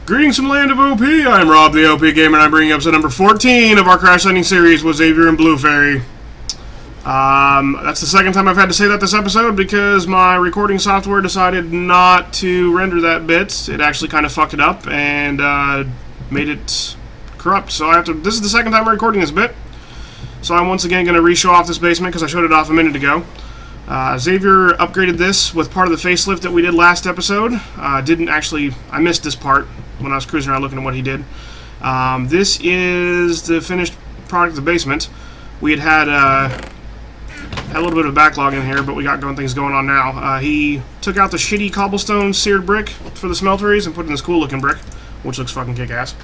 Greetings from land of OP, I'm Rob the OPGamer, and I'm bringing episode number 14 of our Crash Landing series with Xavier and Blue Fairy. That's the second time I've had to say that this episode because my recording software decided not to render that bit. It actually kind of fucked it up and made it corrupt, so this is the second time I'm recording this bit. So I'm once again going to re-show off this basement because I showed it off a minute ago. Xavier upgraded this with part of the facelift that we did last episode. I missed this part when I was cruising around looking at what he did. This is the finished product of the basement. We had a little bit of a backlog in here, but we got things going on now. He took out the shitty cobblestone seared brick for the smelteries and put in this cool looking brick, which looks fucking kick-ass.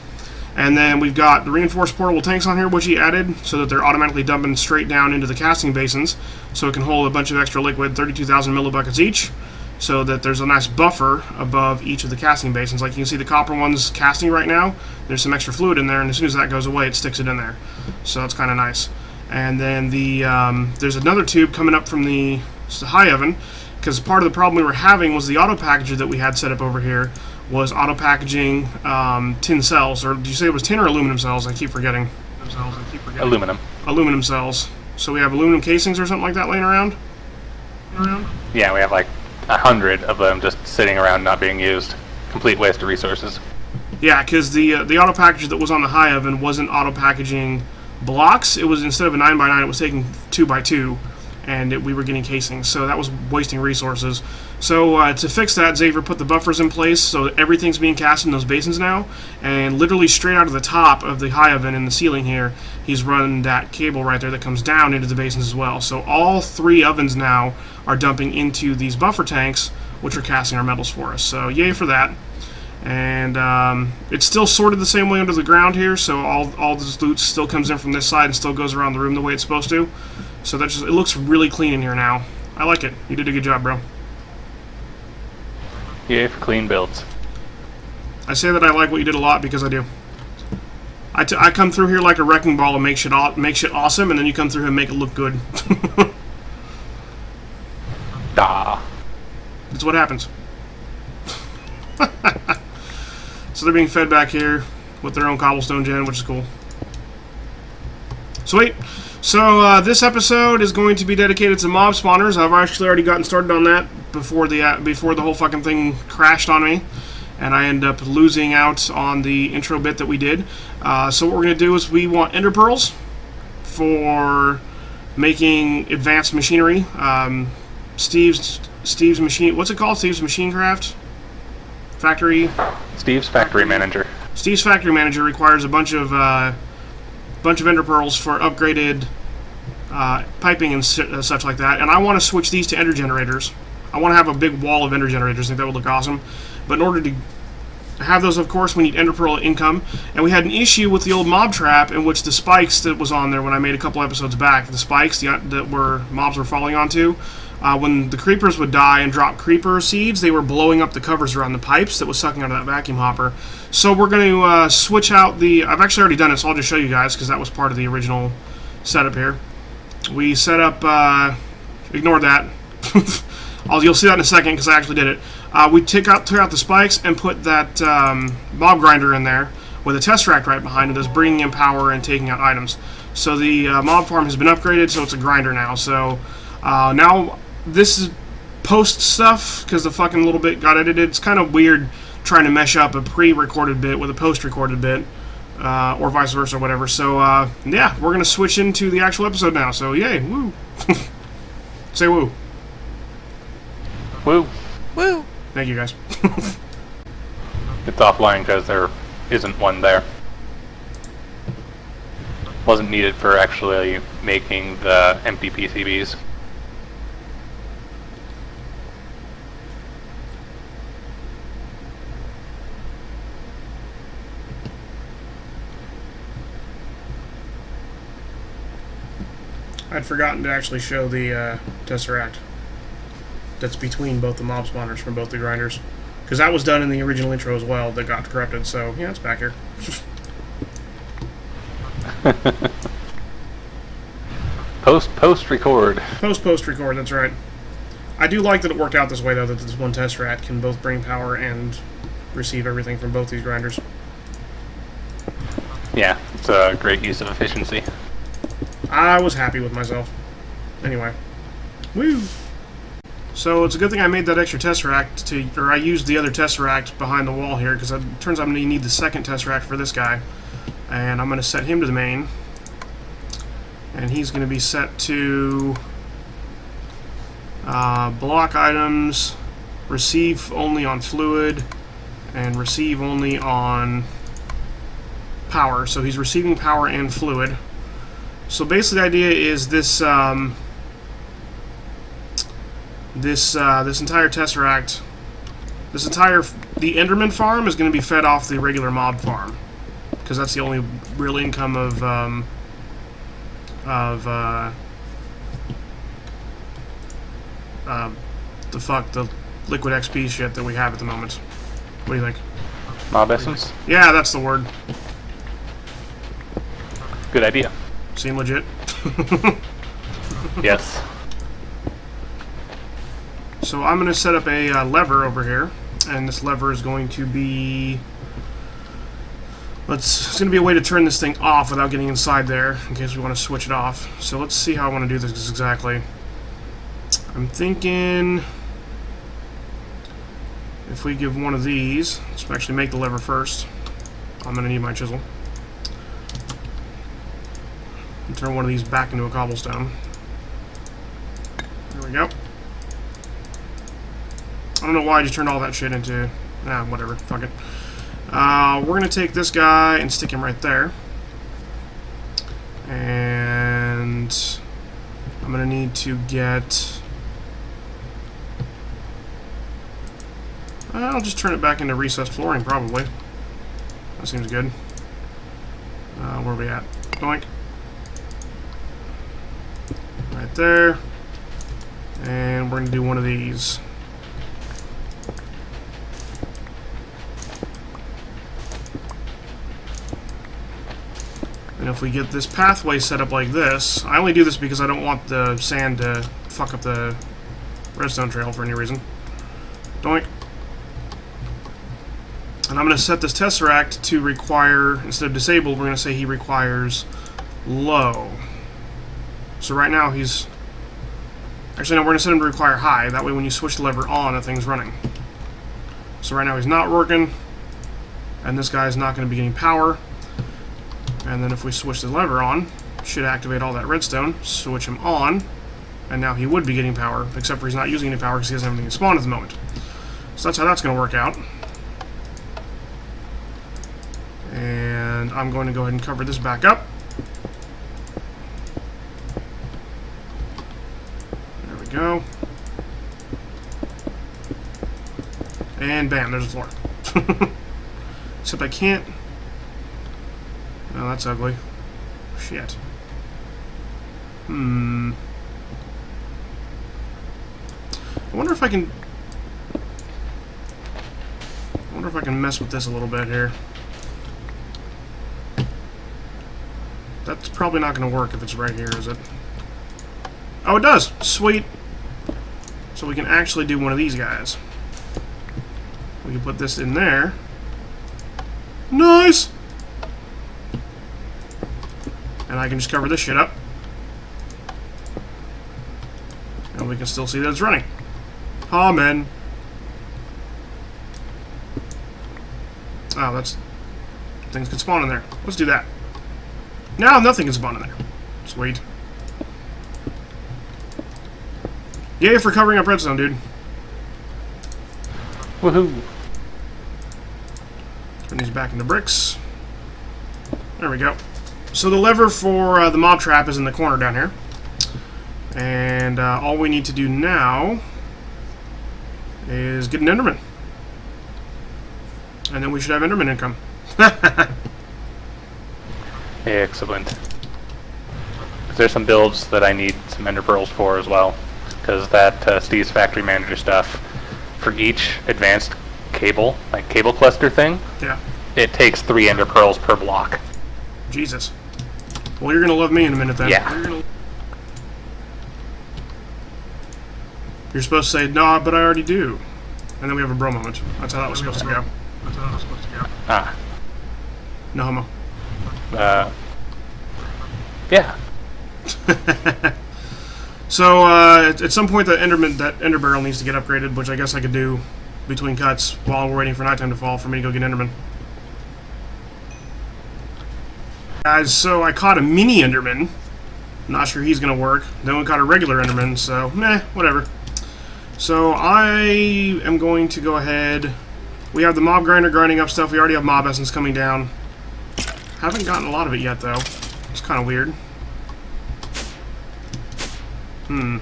And then we've got the reinforced portable tanks on here, which he added so that they're automatically dumping straight down into the casting basins, so it can hold a bunch of extra liquid, 32,000 millibuckets each, so that there's a nice buffer above each of the casting basins. Like you can see the copper one's casting right now, there's some extra fluid in there, and as soon as that goes away, it sticks it in there. So that's kind of nice. And then there's another tube coming up from the high oven, because part of the problem we were having was the auto packager that we had set up over here was auto packaging tin cells, or did you say it was tin or aluminum cells? I keep forgetting. Aluminum. Aluminum cells. So we have aluminum casings or something like that laying around? Yeah, we have like 100 of them just sitting around not being used. Complete waste of resources. Yeah, because the auto packager that was on the high oven wasn't auto packaging blocks. It was, instead of a 9x9, it was taking 2x2, and we were getting casings, so that was wasting resources. So to fix that, Xavier put the buffers in place so that everything's being cast in those basins now, and literally straight out of the top of the high oven in the ceiling here, he's run that cable right there that comes down into the basins as well. So all three ovens now are dumping into these buffer tanks, which are casting our metals for us. So yay for that. And it's still sorted the same way under the ground here, so all this loot still comes in from this side and still goes around the room the way it's supposed to. So it looks really clean in here now. I like it. You did a good job, bro. Yay for clean builds. I say that I like what you did a lot because I do. I come through here like a wrecking ball and make shit awesome, and then you come through here and make it look good. Da. That's what happens. So they're being fed back here with their own cobblestone gen, which is cool. Sweet. So this episode is going to be dedicated to mob spawners. I've actually already gotten started on that before the whole fucking thing crashed on me, and I ended up losing out on the intro bit that we did. So what we're going to do is we want ender pearls for making advanced machinery. Steve's machine. What's it called? Steve's Machine Craft Factory. Steve's Factory Manager. Steve's Factory Manager requires a bunch of ender pearls for upgraded piping and such like that, and I want to switch these to ender generators. I want to have a big wall of ender generators. I think that would look awesome. But in order to have those, of course, we need ender pearl income. And we had an issue with the old mob trap in which the spikes that was on there when I made a couple episodes back, the spikes that mobs were falling onto, when the creepers would die and drop creeper seeds, they were blowing up the covers around the pipes that was sucking out of that vacuum hopper. So we're going to switch out I've actually already done it, so I'll just show you guys because that was part of the original setup here. We set up, ignore that. You'll see that in a second because I actually did it. We took out the spikes and put that mob grinder in there with a test rack right behind it that's bringing in power and taking out items. So the mob farm has been upgraded, so it's a grinder now. So now this is post stuff because the fucking little bit got edited. It's kind of weird trying to mesh up a pre-recorded bit with a post-recorded bit, or vice versa, or whatever. So yeah, we're gonna switch into the actual episode now. So yay, woo! Say woo. Woo. Woo! Thank you, guys. It's offline because there isn't one there. Wasn't needed for actually making the empty PCBs. I'd forgotten to actually show the tesseract that's between both the mob spawners from both the grinders, because that was done in the original intro as well that got corrupted. So yeah, it's back here. Post record. Post record. That's right. I do like that it worked out this way though, that this one tesseract can both bring power and receive everything from both these grinders. Yeah, it's a great use of efficiency. I was happy with myself. Anyway. Woo! So it's a good thing I made that extra Tesseract or I used the other Tesseract behind the wall here, because it turns out I'm going to need the second Tesseract for this guy. And I'm going to set him to the main. And he's going to be set to block items, receive only on fluid, and receive only on power. So he's receiving power and fluid. So basically the idea is this this entire Tesseract, the Enderman Farm is going to be fed off the regular mob farm, because that's the only real income of the liquid XP shit that we have at the moment. What do you think? Mob essence? Yeah, that's the word. Good idea. Seem legit? Yes. So I'm going to set up a lever over here, and this lever is going to be... it's going to be a way to turn this thing off without getting inside there, in case we want to switch it off. So let's see how I want to do this exactly. I'm thinking... if we give one of these... let's actually make the lever first. I'm going to need my chisel. And turn one of these back into a cobblestone. There we go. I don't know why I just turned all that shit into... nah, whatever. Fuck it. We're going to take this guy and stick him right there. And... I'm going to need to get... I'll just turn it back into recessed flooring, probably. That seems good. Where are we at? Doink. Right there. And we're going to do one of these. And if we get this pathway set up like this, I only do this because I don't want the sand to fuck up the redstone trail for any reason. Doink. And I'm going to set this Tesseract to require, instead of disabled, we're going to say he requires low. So right now he's... actually, no, we're going to set him to require high. That way when you switch the lever on, the thing's running. So right now he's not working, and this guy's not going to be getting power. And then if we switch the lever on, it should activate all that redstone, switch him on, and now he would be getting power, except for he's not using any power because he doesn't have anything spawned at the moment. So that's how that's going to work out. And I'm going to go ahead and cover this back up. There we go. And bam, there's the floor. Except I can't... oh, that's ugly. Shit. I wonder if I can... mess with this a little bit here. That's probably not going to work if it's right here, is it? Oh, it does! Sweet! So we can actually do one of these guys. We can put this in there. Nice! And I can just cover this shit up. And we can still see that it's running. Amen. Oh, that's... things can spawn in there. Let's do that. Now nothing can spawn in there. Sweet. Yay for covering up redstone, dude. Woohoo! Turn these back into bricks. There we go. So the lever for the mob trap is in the corner down here. And all we need to do now is get an Enderman. And then we should have Enderman income. Excellent. There's some builds that I need some Ender Pearls for as well. Because that Steve's Factory Manager stuff, for each advanced cable, like cable cluster thing, Yeah. it takes 3 Ender Pearls per block. Jesus. Well, you're going to love me in a minute then. Yeah. You're supposed to say, no, but I already do. And then we have a bro moment. That's how that was supposed to go. That's what I was supposed to go. Ah. No homo. Yeah. So, at some point, that Ender Barrel needs to get upgraded, which I guess I could do between cuts while we're waiting for nighttime to fall for me to go get Enderman. Guys, so I caught a mini Enderman. Not sure he's going to work. Then we caught a regular Enderman, so meh, whatever. So I am going to go ahead. We have the mob grinder grinding up stuff. We already have mob essence coming down. Haven't gotten a lot of it yet, though. It's kind of weird. I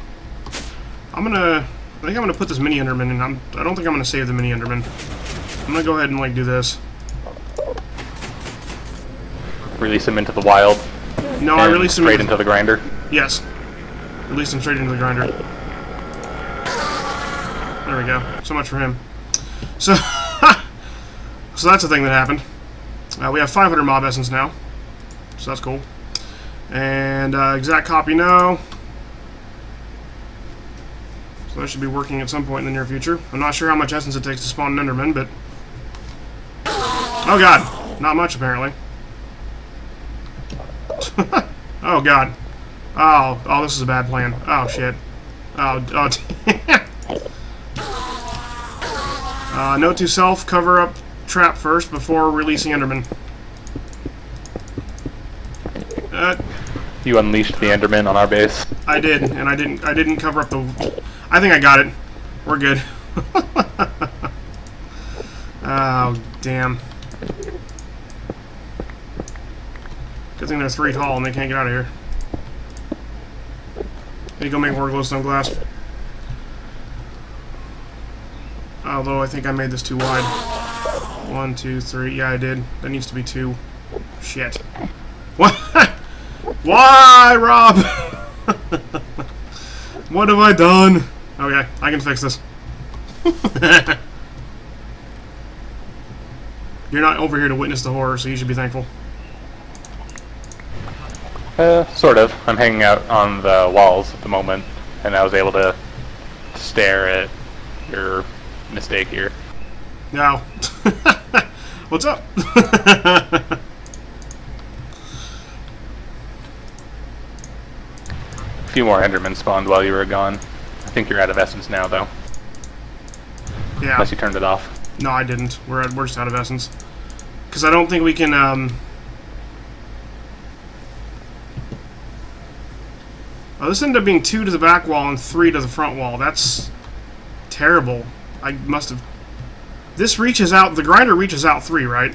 think I'm gonna put this mini Enderman in. I don't think I'm gonna save the mini Enderman. I'm gonna go ahead and like do this. Release him into the wild. No, I released him straight into the grinder. Yes, release him straight into the grinder. There we go. So much for him. So, so that's the thing that happened. We have 500 mob essence now, so that's cool. And exact copy no. So that should be working at some point in the near future. I'm not sure how much essence it takes to spawn an Enderman, but... Oh god! Not much, apparently. Oh god. Oh, this is a bad plan. Oh, shit. Note to self, cover up trap first before releasing Enderman. You unleashed the Enderman on our base. I did, and I didn't cover up the... I think I got it. We're good. Oh, damn. Good thing they're 3 tall and they can't get out of here. Need to go make more glowstone glass. Although I think I made this too wide. 1, 2, 3. Yeah, I did. That needs to be 2. Shit. What? Why, Rob? What have I done? Okay, I can fix this. You're not over here to witness the horror, so you should be thankful. Sort of. I'm hanging out on the walls at the moment, and I was able to stare at your mistake here. Now, what's up? A few more Endermen spawned while you were gone. I think you're out of essence now, though. Yeah. Unless you turned it off. No, I didn't. We're just out of essence. Because I don't think we can, Oh, this ended up being 2 to the back wall and 3 to the front wall. That's terrible. I must have... This reaches out... The grinder reaches out 3, right?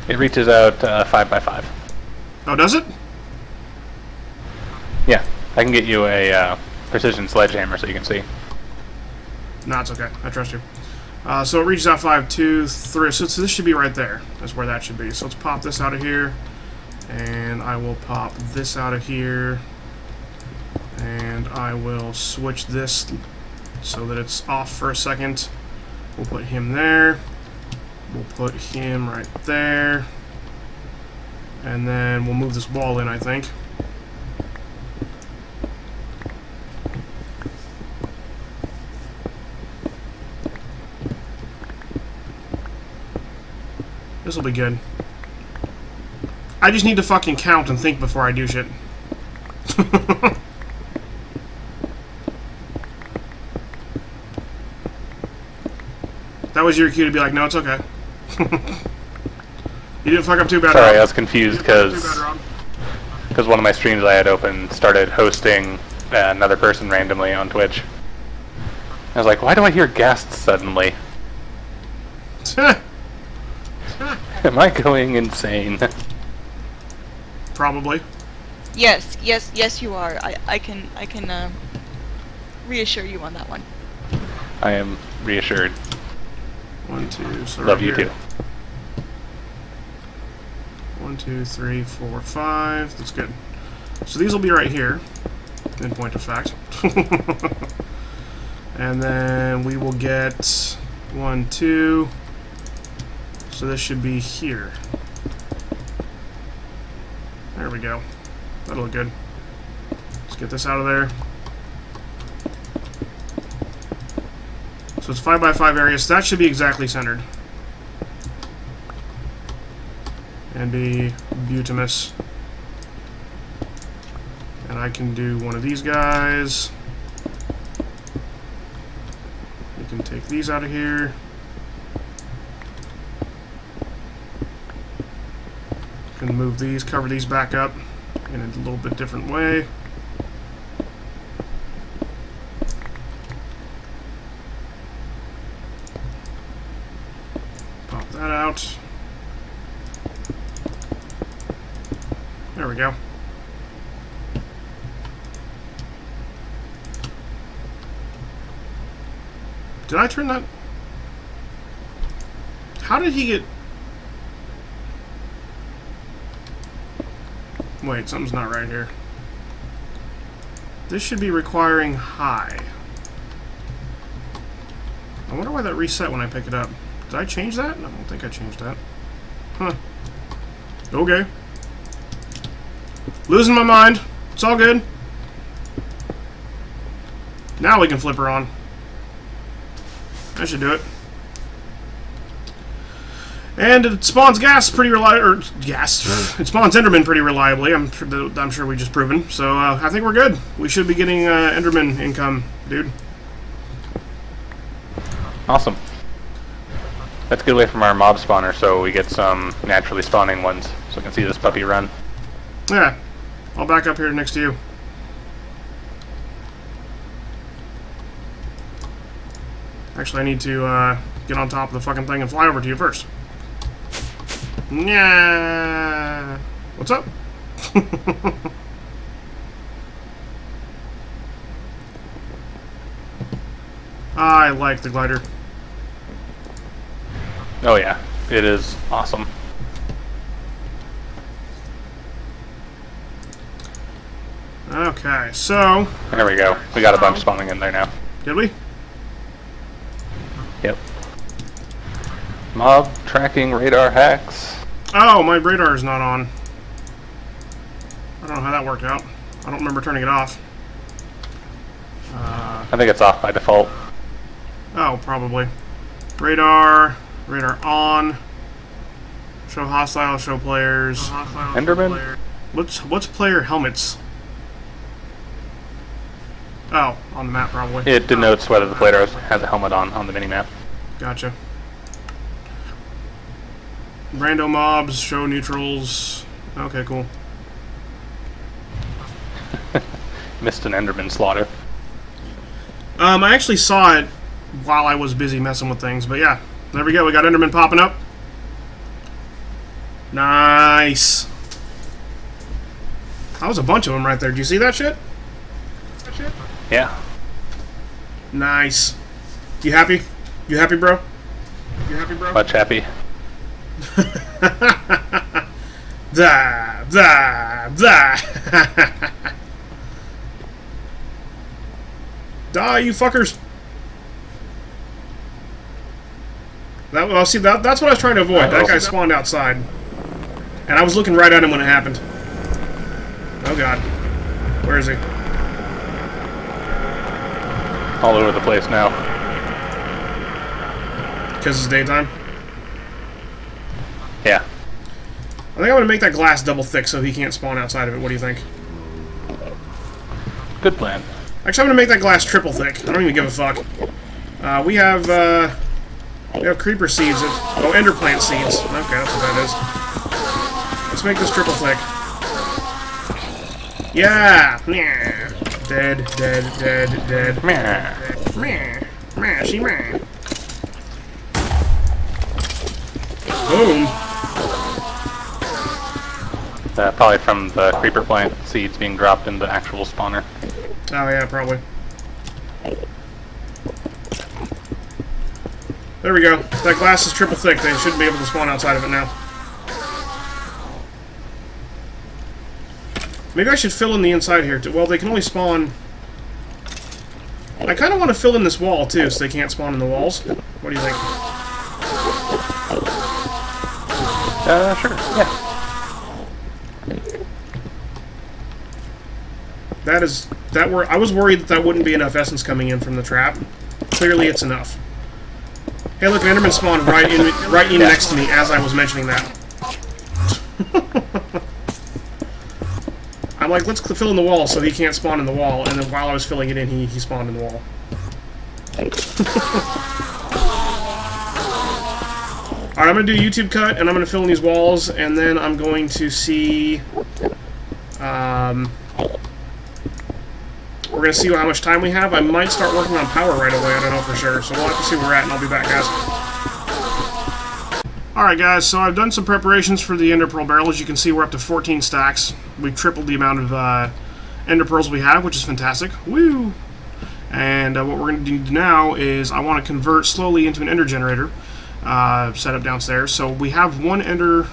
It reaches out 5x5. Oh, does it? Yeah. I can get you a precision sledgehammer so you can see. No, it's okay. I trust you. So it reaches out 5, 2, 3. So this should be right there. That's where that should be. So let's pop this out of here. And I will pop this out of here. And I will switch this so that it's off for a second. We'll put him there. We'll put him right there. And then we'll move this wall in, I think. This will be good. I just need to fucking count and think before I do shit. That was your cue to be like, no, it's okay. You didn't fuck up too bad, Sorry, Rob. I was confused because one of my streams I had open started hosting another person randomly on Twitch. I was like, why do I hear ghasts suddenly? Am I going insane? Probably. Yes, you are. I can reassure you on that one. I am reassured. 1, 2, so Love right you here. too. 1, 2, 3, 4, 5. That's good. So these will be right here, in point of fact. And then we will get 1, 2. So this should be here. There we go. That'll look good. Let's get this out of there. So So it's 5x5 areas. So that should be exactly centered. And be Butamus. And I can do one of these guys. We can take these out of here. Can move these, cover these back up in a little bit different way. Pop that out. There we go. Did I turn that? How did he get... Wait, something's not right here. This should be requiring high. I wonder why that reset when I pick it up. Did I change that? I don't think I changed that. Huh. Okay. Losing my mind. It's all good. Now we can flip her on. That should do it. And it spawns gas pretty reliably, or gas. It spawns Enderman pretty reliably. I'm sure we just proven. So I think we're good. We should be getting Enderman income, dude. Awesome. Let's get away from our mob spawner so we get some naturally spawning ones, so we can see this puppy run. Yeah, I'll back up here next to you. Actually, I need to get on top of the fucking thing and fly over to you first. Yeah. What's up? I like the glider. Oh yeah, it is awesome. Okay, so... There we go. We got a bunch spawning in there now. Did we? Yep. Mob tracking radar hacks. Oh, my radar is not on. I don't know how that worked out. I don't remember turning it off. I think it's off by default. Oh, probably. Radar on. Show hostile, show players. Enderman? What's player helmets? Oh, on the map probably. It denotes whether the player has a helmet on the minimap. Gotcha. Rando mobs, show neutrals. Okay, cool. Missed an Enderman slaughter. I actually saw it while I was busy messing with things, but yeah. There we go, we got Enderman popping up. Nice. That was a bunch of them right there. Did you see that shit? Yeah. Nice. You happy? You happy, bro? You happy, bro? Much happy. Blah, blah, blah. Die, you fuckers. Well, see, that's what I was trying to avoid. That guy spawned outside. And I was looking right at him when it happened. Oh, God. Where is he? All over the place now. Because it's daytime? Yeah. I think I'm going to make that glass double thick so he can't spawn outside of it. What do you think? Good plan. Actually, I'm going to make that glass triple thick. I don't even give a fuck. We have creeper seeds. Oh, ender plant seeds. Okay, that's what that is. Let's make this triple thick. Yeah! Dead, dead, dead, dead. Meh. Mashy meh. Boom. Probably from the creeper plant seeds being dropped in the actual spawner. Oh yeah, probably. There we go. That glass is triple thick. They shouldn't be able to spawn outside of it now. Maybe I should fill in the inside here too. Well, they can only spawn... I kind of want to fill in this wall too, so they can't spawn in the walls. What do you think? Sure, yeah. I was worried that wouldn't be enough essence coming in from the trap. Clearly it's enough. Hey, look, an Enderman spawned right in next to me as I was mentioning that. I'm like, let's fill in the wall so he can't spawn in the wall, and then while I was filling it in, he spawned in the wall. Alright, I'm going to do a YouTube cut, and I'm going to fill in these walls, and then I'm going to see... we're going to see how much time we have. I might start working on power right away, I don't know for sure. So we'll have to see where we're at, and I'll be back, guys. Alright, guys, so I've done some preparations for the Ender Pearl barrel. As you can see, we're up to 14 stacks. We've tripled the amount of Ender Pearls we have, which is fantastic. Woo! And what we're going to do now is I want to convert slowly into an Ender generator set up downstairs. So we have one Ender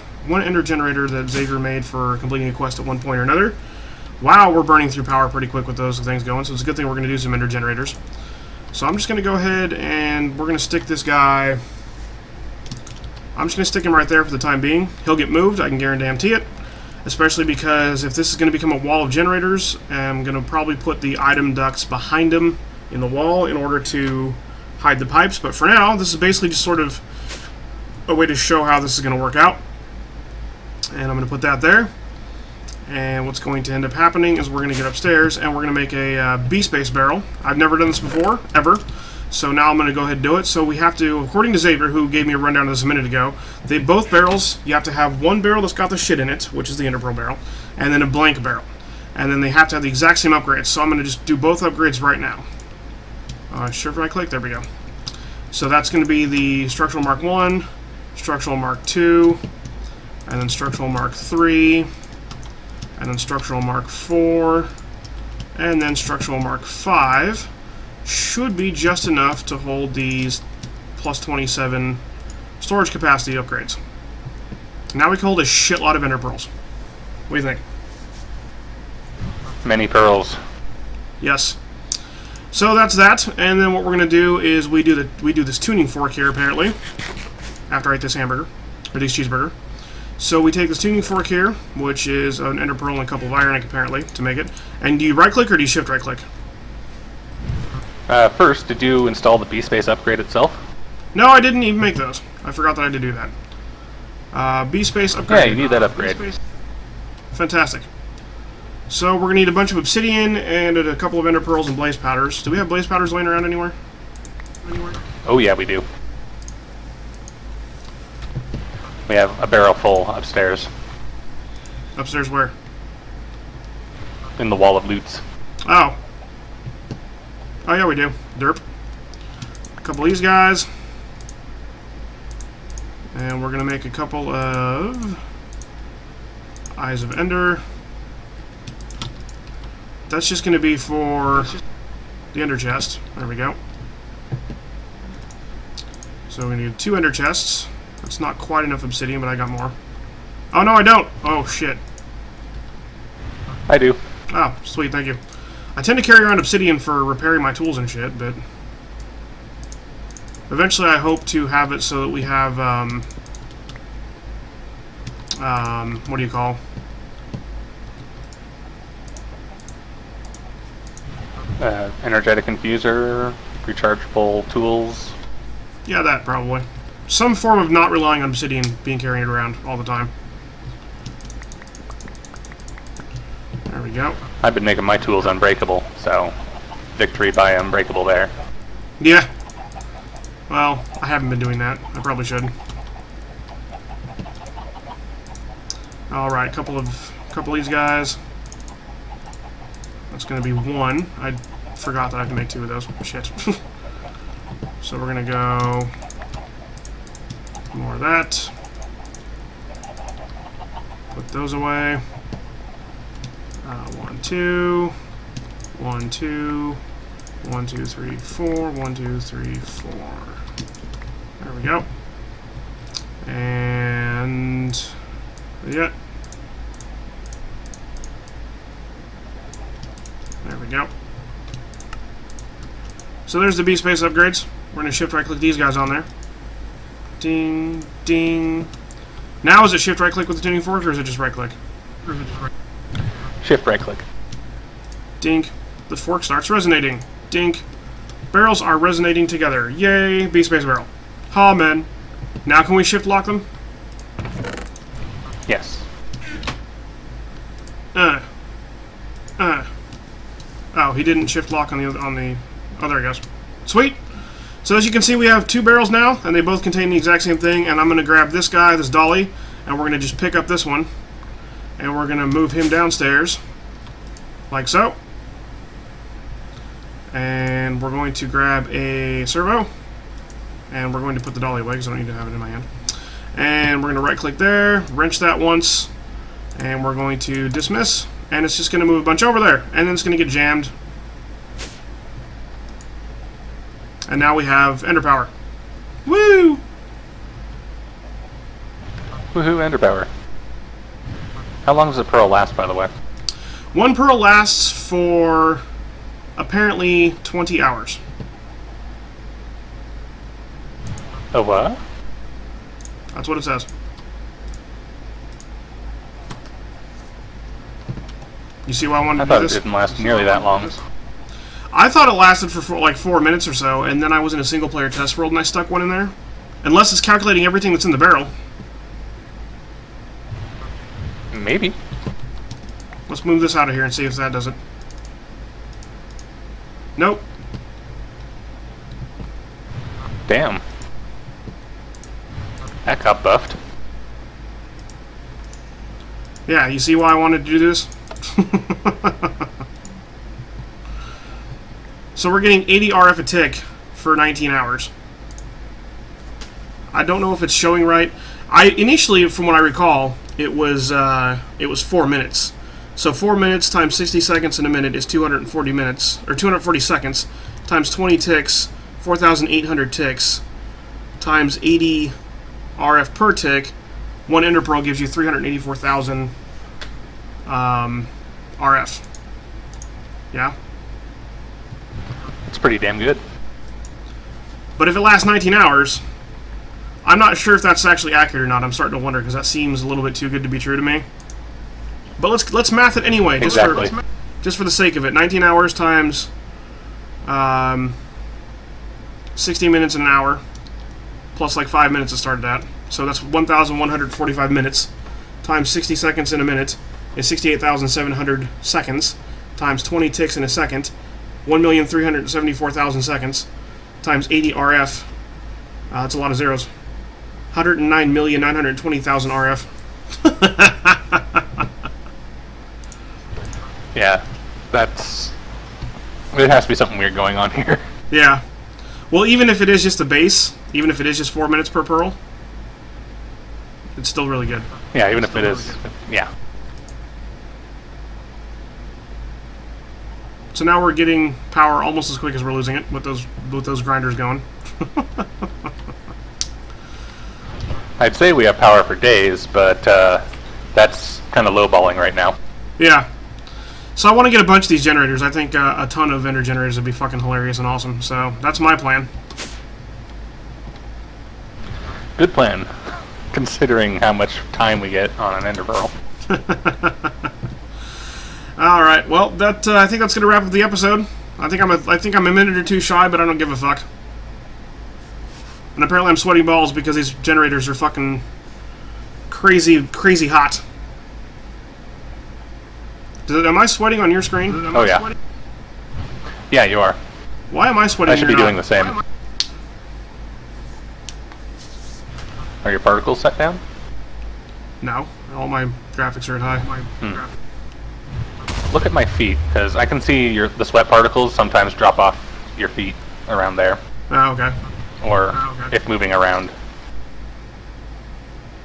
generator that Xavier made for completing a quest at one point or another. Wow, we're burning through power pretty quick with those things going, so it's a good thing we're going to do some Ender generators. So I'm just going to go ahead and we're going to stick this guy... I'm just going to stick him right there for the time being. He'll get moved, I can guarantee it. Especially because if this is going to become a wall of generators, I'm going to probably put the item ducts behind him in the wall in order to hide the pipes. But for now, this is basically just sort of a way to show how this is going to work out. And I'm going to put that there. And what's going to end up happening is we're going to get upstairs and we're going to make a B-space barrel. I've never done this before, ever. So now I'm going to go ahead and do it. So we have to, according to Xavier, who gave me a rundown of this a minute ago, both barrels, you have to have one barrel that's got the shit in it, which is the Ender Pearl barrel, and then a blank barrel. And then they have to have the exact same upgrades. So I'm going to just do both upgrades right now. Shift right click, there we go. So that's going to be the Structural Mark 1, Structural Mark 2, and then Structural Mark 3, and then Structural Mark 4, and then Structural Mark 5. Should be just enough to hold these plus 27 storage capacity upgrades. Now we can hold a shitload of Ender Pearls. What do you think? Many pearls. Yes. So that's that, and then what we're going to do is we do this tuning fork here apparently. After I eat this hamburger, or this cheeseburger. So we take this tuning fork here, which is an Ender Pearl and a couple of Iron apparently to make it. And do you right click or do you shift right click? First, did you install the B-Space upgrade itself? No, I didn't even make those. I forgot that I had to do that. B-Space upgrade. Yeah, you need that upgrade. Fantastic. So we're going to need a bunch of obsidian and a couple of Ender Pearls and blaze powders. Do we have blaze powders laying around anywhere? Oh yeah, we do. We have a barrel full upstairs. Upstairs where? In the wall of loots. Oh. Oh yeah, we do. Derp. A couple of these guys. And we're going to make a couple of Eyes of Ender. That's just going to be for the Ender chest. There we go. So we need 2 Ender chests. That's not quite enough obsidian, but I got more. Oh no, I don't! Oh shit. I do. Oh, sweet, thank you. I tend to carry around obsidian for repairing my tools and shit, but eventually I hope to have it so that we have, what do you call? Energetic infuser, rechargeable tools. Yeah, that probably. Some form of not relying on obsidian being carried around all the time. There we go. I've been making my tools unbreakable, so victory by unbreakable there. Yeah. Well, I haven't been doing that. I probably should. Alright, couple of these guys. That's going to be 1. I forgot that I have to make 2 of those. Shit. So we're going to go more of that. Put those away. 1, 2. 1, 2. 1, 2, 3, 4. 1, 2, 3, 4. There we go. And yeah. There we go. So there's the B-Space upgrades. We're going to shift right click these guys on there. Ding, ding. Now is it shift right click with the tuning fork, or is it just right click? Shift right click. Dink. The fork starts resonating. Dink. Barrels are resonating together. Yay, B-Space barrel. Amen. Now can we shift lock them? Yes. Oh, he didn't shift lock on the oh, there he goes. Sweet. So as you can see, we have 2 barrels now, and they both contain the exact same thing. And I'm going to grab this guy, this dolly, and we're going to just pick up this one, and we're going to move him downstairs, like so. And we're going to grab a servo, and we're going to put the dolly away because I don't need to have it in my hand. And we're going to right-click there, wrench that once, and we're going to dismiss. And it's just going to move a bunch over there, and then it's going to get jammed. And now we have Ender Power. Woo! Woohoo, Ender Power. How long does a pearl last, by the way? 1 pearl lasts for apparently 20 hours. Oh, what? That's what it says. You see why I wanted I to do thought it this? didn't last nearly that long. I thought it lasted for like 4 minutes or so, and then I was in a single-player test world and I stuck one in there. Unless it's calculating everything that's in the barrel. Maybe. Let's move this out of here and see if that does it. Nope. Damn. That got buffed. Yeah, you see why I wanted to do this? So we're getting 80 RF a tick for 19 hours. I don't know if it's showing right. Initially, from what I recall, it was 4 minutes. So 4 minutes times 60 seconds in a minute is 240 minutes, or 240 seconds, times 20 ticks, 4,800 ticks, times 80 RF per tick. 1 Ender Pearl gives you 384,000 RF. Yeah? It's pretty damn good. But if it lasts 19 hours, I'm not sure if that's actually accurate or not. I'm starting to wonder because that seems a little bit too good to be true to me. But let's math it anyway, just for the sake of it. 19 hours times 60 minutes in an hour, plus like 5 minutes to start at. So that's 1,145 minutes times 60 seconds in a minute is 68,700 seconds times 20 ticks in a second, 1,374,000 seconds times 80 RF. That's a lot of zeros. 109,920,000 RF. Yeah, that's... There has to be something weird going on here. Yeah. Well, even if it is just a base, even if it is just 4 minutes per pearl, it's still really good. Yeah, even if it is... Yeah. So now we're getting power almost as quick as we're losing it with those grinders going. I'd say we have power for days, but that's kind of lowballing right now. Yeah. So I want to get a bunch of these generators. I think a ton of Ender generators would be fucking hilarious and awesome. So that's my plan. Good plan, considering how much time we get on an Ender Pearl. All right. Well, that I think that's gonna wrap up the episode. I think I'm a minute or two shy, but I don't give a fuck. And apparently I'm sweating balls because these generators are fucking crazy hot. Am I sweating on your screen? Oh, yeah. Yeah, you are. Why am I sweating? I should be doing the same. Are your particles set down? No. All my graphics are at high. Look at my feet, because I can see the sweat particles sometimes drop off your feet around there. Oh, okay. Or if moving around.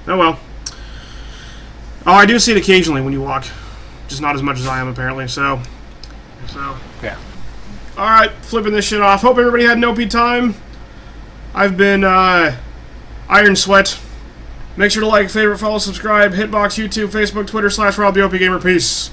Oh, well. Oh, I do see it occasionally when you walk. Just not as much as I am, apparently, so... Yeah. Alright, flipping this shit off. Hope everybody had an OP time. I've been, Iron Sweat. Make sure to like, favorite, follow, subscribe, Hitbox, YouTube, Facebook, Twitter, /RobTheOPGamer. Peace.